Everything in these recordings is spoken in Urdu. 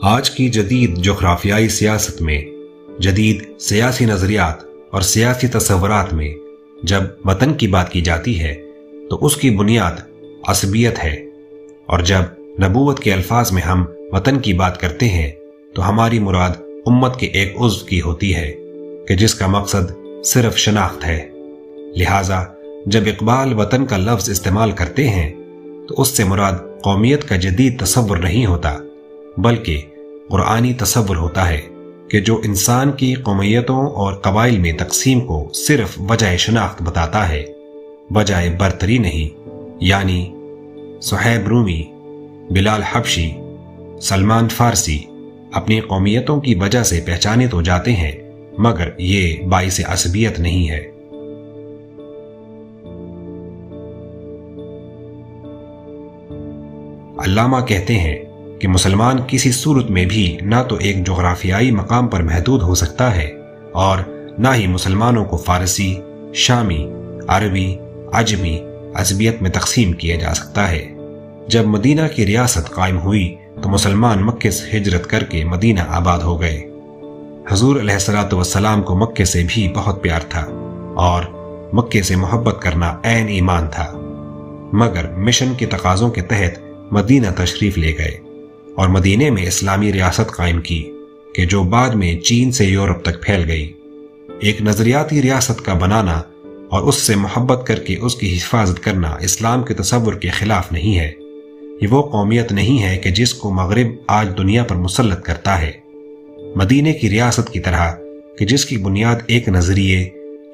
آج کی جدید جغرافیائی سیاست میں، جدید سیاسی نظریات اور سیاسی تصورات میں جب وطن کی بات کی جاتی ہے تو اس کی بنیاد عصبیت ہے، اور جب نبوت کے الفاظ میں ہم وطن کی بات کرتے ہیں تو ہماری مراد امت کے ایک عضو کی ہوتی ہے کہ جس کا مقصد صرف شناخت ہے۔ لہٰذا جب اقبال وطن کا لفظ استعمال کرتے ہیں تو اس سے مراد قومیت کا جدید تصور نہیں ہوتا، بلکہ قرآنی تصور ہوتا ہے کہ جو انسان کی قومیتوں اور قبائل میں تقسیم کو صرف وجہ شناخت بتاتا ہے، بجائے برتری نہیں۔ یعنی صہیب رومی، بلال حبشی، سلمان فارسی اپنی قومیتوں کی وجہ سے پہچانے تو جاتے ہیں، مگر یہ باعث عصبیت نہیں ہے۔ علامہ کہتے ہیں کہ مسلمان کسی صورت میں بھی نہ تو ایک جغرافیائی مقام پر محدود ہو سکتا ہے اور نہ ہی مسلمانوں کو فارسی، شامی، عربی، عجمی عصبیت میں تقسیم کیا جا سکتا ہے۔ جب مدینہ کی ریاست قائم ہوئی تو مسلمان مکے سے ہجرت کر کے مدینہ آباد ہو گئے۔ حضور علیہ الصلوۃ والسلام کو مکے سے بھی بہت پیار تھا اور مکے سے محبت کرنا عین ایمان تھا، مگر مشن کے تقاضوں کے تحت مدینہ تشریف لے گئے اور مدینے میں اسلامی ریاست قائم کی کہ جو بعد میں چین سے یورپ تک پھیل گئی۔ ایک نظریاتی ریاست کا بنانا اور اس سے محبت کر کے اس کی حفاظت کرنا اسلام کے تصور کے خلاف نہیں ہے۔ یہ وہ قومیت نہیں ہے کہ جس کو مغرب آج دنیا پر مسلط کرتا ہے۔ مدینے کی ریاست کی طرح کہ جس کی بنیاد ایک نظریے،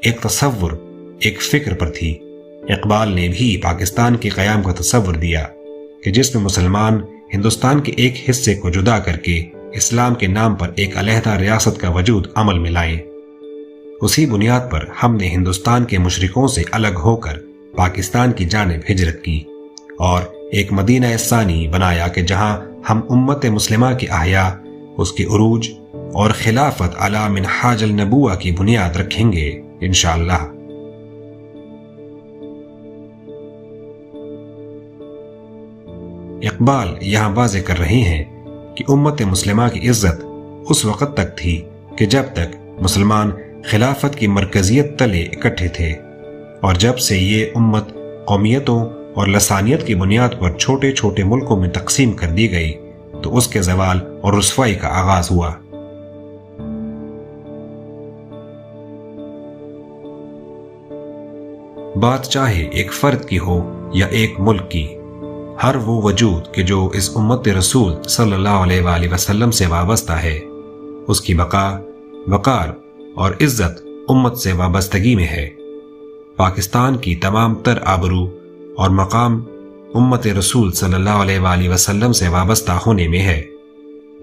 ایک تصور، ایک فکر پر تھی، اقبال نے بھی پاکستان کے قیام کا تصور دیا کہ جس میں مسلمان ہندوستان کے ایک حصے کو جدا کر کے اسلام کے نام پر ایک علیحدہ ریاست کا وجود عمل میں لائیں۔ اسی بنیاد پر ہم نے ہندوستان کے مشرکوں سے الگ ہو کر پاکستان کی جانب ہجرت کی اور ایک مدینہ ثانی بنایا کہ جہاں ہم امت مسلمہ کے احیاء، اس کے عروج اور خلافت علی منہاج النبوہ کی بنیاد رکھیں گے انشاءاللہ۔ اقبال یہاں واضح کر رہے ہیں کہ امت مسلمہ کی عزت اس وقت تک تھی کہ جب تک مسلمان خلافت کی مرکزیت تلے اکٹھے تھے، اور جب سے یہ امت قومیتوں اور لسانیت کی بنیاد پر چھوٹے چھوٹے ملکوں میں تقسیم کر دی گئی تو اس کے زوال اور رسوائی کا آغاز ہوا۔ بات چاہے ایک فرد کی ہو یا ایک ملک کی، ہر وہ وجود کہ جو اس امت رسول صلی اللہ علیہ وآلہ وسلم سے وابستہ ہے، اس کی بقا، وقار اور عزت امت سے وابستگی میں ہے۔ پاکستان کی تمام تر آبرو اور مقام امت رسول صلی اللہ علیہ وآلہ وسلم سے وابستہ ہونے میں ہے۔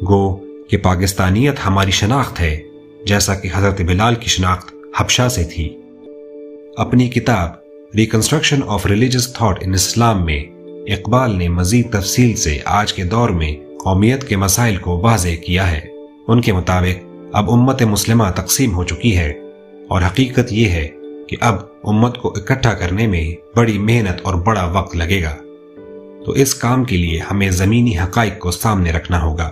گو کہ پاکستانیت ہماری شناخت ہے، جیسا کہ حضرت بلال کی شناخت حبشہ سے تھی۔ اپنی کتاب reconstruction of religious thought in Islam میں اقبال نے مزید تفصیل سے آج کے دور میں قومیت کے مسائل کو واضح کیا ہے۔ ان کے مطابق اب امت مسلمہ تقسیم ہو چکی ہے اور حقیقت یہ ہے کہ اب امت کو اکٹھا کرنے میں بڑی محنت اور بڑا وقت لگے گا۔ تو اس کام کے لیے ہمیں زمینی حقائق کو سامنے رکھنا ہوگا۔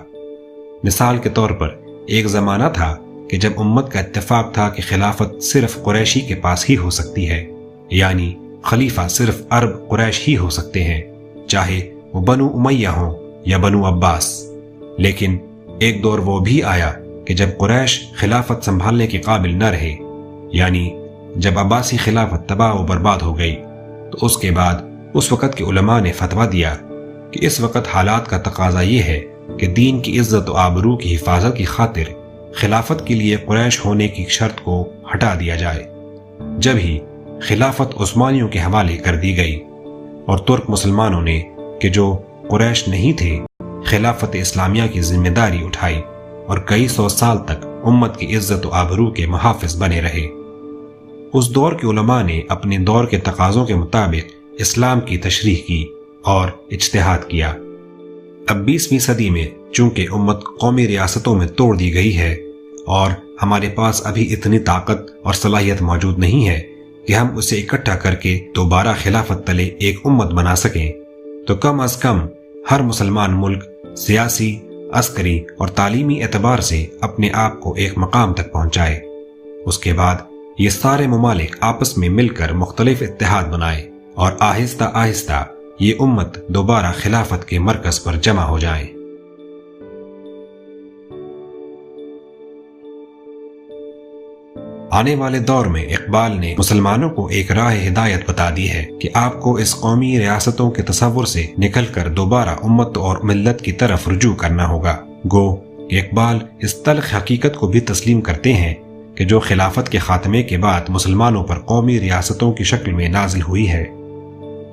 مثال کے طور پر ایک زمانہ تھا کہ جب امت کا اتفاق تھا کہ خلافت صرف قریشی کے پاس ہی ہو سکتی ہے، یعنی خلیفہ صرف عرب قریش ہی ہو سکتے ہیں، چاہے وہ بنو امیہ ہوں یا بنو عباس۔ لیکن ایک دور وہ بھی آیا کہ جب قریش خلافت سنبھالنے کے قابل نہ رہے، یعنی جب عباسی خلافت تباہ و برباد ہو گئی، تو اس کے بعد اس وقت کے علماء نے فتویٰ دیا کہ اس وقت حالات کا تقاضا یہ ہے کہ دین کی عزت و آبرو کی حفاظت کی خاطر خلافت کے لیے قریش ہونے کی شرط کو ہٹا دیا جائے۔ جب ہی خلافت عثمانیوں کے حوالے کر دی گئی اور ترک مسلمانوں نے کہ جو قریش نہیں تھے خلافت اسلامیہ کی ذمہ داری اٹھائی اور کئی سو سال تک امت کی عزت و آبرو کے محافظ بنے رہے۔ اس دور کے علماء نے اپنے دور کے تقاضوں کے مطابق اسلام کی تشریح کی اور اجتہاد کیا۔ اب 20ویں صدی میں چونکہ امت قومی ریاستوں میں توڑ دی گئی ہے اور ہمارے پاس ابھی اتنی طاقت اور صلاحیت موجود نہیں ہے کہ ہم اسے اکٹھا کر کے دوبارہ خلافت تلے ایک امت بنا سکیں، تو کم از کم ہر مسلمان ملک سیاسی، عسکری اور تعلیمی اعتبار سے اپنے آپ کو ایک مقام تک پہنچائے۔ اس کے بعد یہ سارے ممالک آپس میں مل کر مختلف اتحاد بنائے اور آہستہ آہستہ یہ امت دوبارہ خلافت کے مرکز پر جمع ہو جائے۔ آنے والے دور میں اقبال نے مسلمانوں کو ایک راہ ہدایت بتا دی ہے کہ آپ کو اس قومی ریاستوں کے تصور سے نکل کر دوبارہ امت اور ملت کی طرف رجوع کرنا ہوگا۔ گو کہ اقبال اس تلخ حقیقت کو بھی تسلیم کرتے ہیں کہ جو خلافت کے خاتمے کے بعد مسلمانوں پر قومی ریاستوں کی شکل میں نازل ہوئی ہے،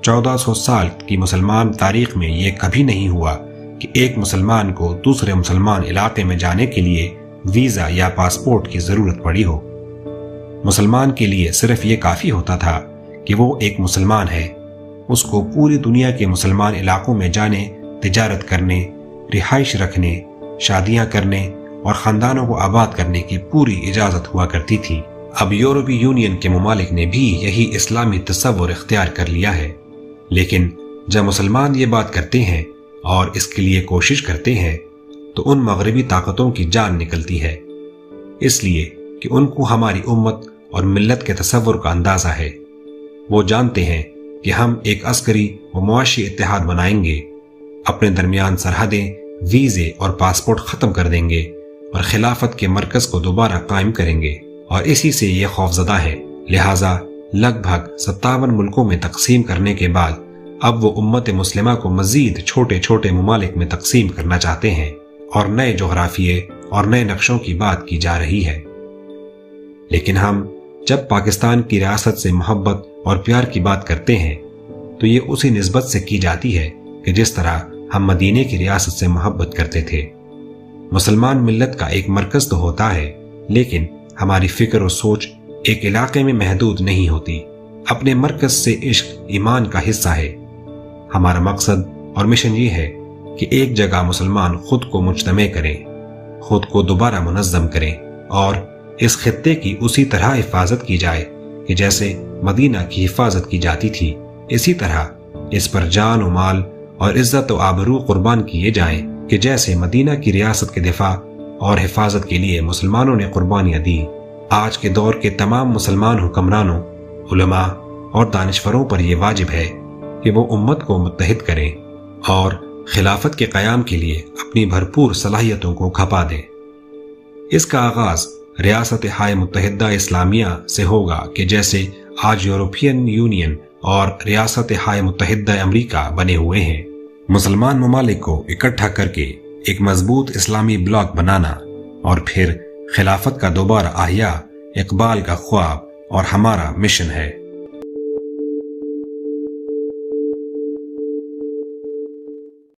1400 سال کی مسلمان تاریخ میں یہ کبھی نہیں ہوا کہ ایک مسلمان کو دوسرے مسلمان علاقے میں جانے کے لیے ویزا یا پاسپورٹ کی ضرورت پڑی ہو۔ مسلمان کے لیے صرف یہ کافی ہوتا تھا کہ وہ ایک مسلمان ہے، اس کو پوری دنیا کے مسلمان علاقوں میں جانے، تجارت کرنے، رہائش رکھنے، شادیاں کرنے اور خاندانوں کو آباد کرنے کی پوری اجازت ہوا کرتی تھی۔ اب یورپی یونین کے ممالک نے بھی یہی اسلامی تصور اختیار کر لیا ہے، لیکن جب مسلمان یہ بات کرتے ہیں اور اس کے لیے کوشش کرتے ہیں تو ان مغربی طاقتوں کی جان نکلتی ہے، اس لیے کہ ان کو ہماری امت اور ملت کے تصور کا اندازہ ہے۔ وہ جانتے ہیں کہ ہم ایک عسکری و معاشی اتحاد بنائیں گے، اپنے درمیان سرحدیں، ویزے اور پاسپورٹ ختم کر دیں گے اور خلافت کے مرکز کو دوبارہ قائم کریں گے، اور اسی سے یہ خوفزدہ ہے۔ لہٰذا لگ بھگ 57 ملکوں میں تقسیم کرنے کے بعد اب وہ امت مسلمہ کو مزید چھوٹے چھوٹے ممالک میں تقسیم کرنا چاہتے ہیں، اور نئے جغرافیے اور نئے نقشوں کی بات کی جا رہی ہے۔ لیکن ہم جب پاکستان کی ریاست سے محبت اور پیار کی بات کرتے ہیں تو یہ اسی نسبت سے کی جاتی ہے کہ جس طرح ہم مدینے کی ریاست سے محبت کرتے تھے۔ مسلمان ملت کا ایک مرکز تو ہوتا ہے، لیکن ہماری فکر و سوچ ایک علاقے میں محدود نہیں ہوتی۔ اپنے مرکز سے عشق ایمان کا حصہ ہے۔ ہمارا مقصد اور مشن یہ ہے کہ ایک جگہ مسلمان خود کو مجتمع کریں، خود کو دوبارہ منظم کریں اور اس خطے کی اسی طرح حفاظت کی جائے کہ جیسے مدینہ کی حفاظت کی جاتی تھی، اسی طرح اس پر جان و مال اور عزت و آبرو قربان کیے جائیں کہ جیسے مدینہ کی ریاست کے دفاع اور حفاظت کے لیے مسلمانوں نے قربانیاں دی۔ آج کے دور کے تمام مسلمان حکمرانوں، علماء اور دانشوروں پر یہ واجب ہے کہ وہ امت کو متحد کریں اور خلافت کے قیام کے لیے اپنی بھرپور صلاحیتوں کو کھپا دیں۔ اس کا آغاز ریاست ہائے متحدہ اسلامیہ سے ہوگا کہ جیسے آج یورپین یونین اور ریاست ہائے متحدہ امریکہ بنے ہوئے ہیں۔ مسلمان ممالک کو اکٹھا کر کے ایک مضبوط اسلامی بلاک بنانا اور پھر خلافت کا دوبارہ احیاء اقبال کا خواب اور ہمارا مشن ہے۔